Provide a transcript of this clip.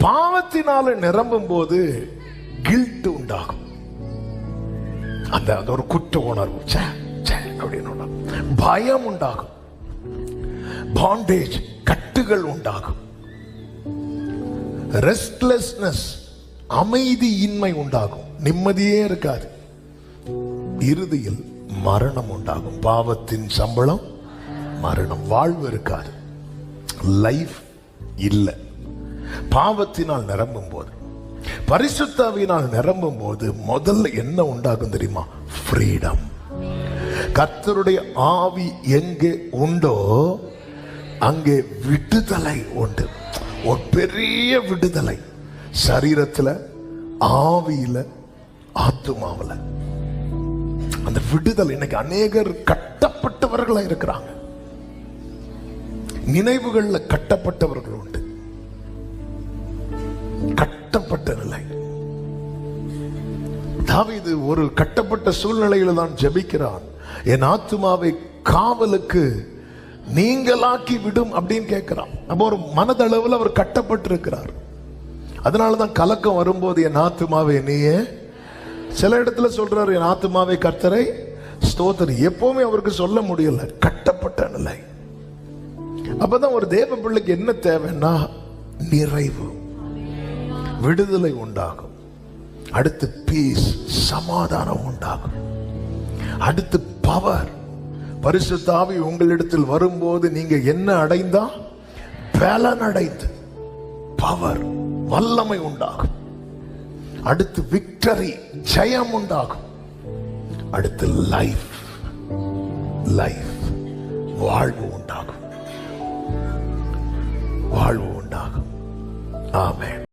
பாவத்தினால நிரம்பும் போது கில்ட் உண்டாகும். அந்த ஒரு குற்ற உணர்வு அப்படின்னு பயம் உண்டாகும். பாண்டேஜ், கட்டுகள் உண்டாகும். ரெஸ்ட்லெஸ்னஸ், அமைதியின்மை உண்டாகும். நிம்மதியே இருக்காது. இறுதியில் மரணம் உண்டாகும். பாவத்தின் சம்பளம் மரணம். வாழ்வு இருக்காது, லைஃப் இல்லை. பாவத்தினால் நிரம்பும் போது, பரிசுத்தாவியினால் நிரம்பும் போது முதல்ல என்ன உண்டாகும் தெரியுமா? ஃப்ரீடம். கர்த்தருடைய ஆவி எங்கே உண்டோ அங்கே விடுதலை உண்டு. ஒரு பெரிய விடுதலை, சரீரத்தில், ஆவியில, ஆத்துமாவில். அந்த விடுதலை இன்னைக்கு அநேகர் கட்டப்பட்டவர்களா இருக்கிறாங்க. நினைவுகள்ல கட்டப்பட்டவர்கள் உண்டு. கட்டப்பட்ட நிலை. தாவீது ஒரு கட்டப்பட்ட சூழ்நிலையில தான் ஜெபிக்கிறான். என் ஆத்துமாவை காவலுக்கு நீங்களாக்கி விடும் அப்படின்னு கேட்கிறான். அப்போ ஒரு மனதளவில் அவர் கட்டப்பட்டிருக்கிறார். அதனாலதான் கலக்கம் வரும்போது என் ஆத்துமாவை நீயே, சில இடத்துல சொல்றாரு என் ஆத்துமாவை கர்த்தரை ஸ்தோத்திரி. எப்பவுமே அவருக்கு சொல்ல முடியல, கட்டப்பட்ட நிலை. அப்பதான் ஒரு தேவ பிள்ளைக்கு என்ன தேவைன்னா நிறைவு, விடுதலை உண்டாகும். அடுத்து பீஸ், சமாதானம் உண்டாகும். அடுத்து பவர். பரிசுத்த ஆவி உங்களிடத்தில் வரும்போது நீங்க என்ன அடைந்தா? பலன் அடைந்து பவர், வல்லமை உண்டாகும். அடுத்து விக்டரி, ஜெயம் உண்டாகும். அடுத்து லைஃப், வாழ்வு உண்டாகும். வாழ்வு உண்டாகும். ஆமென்.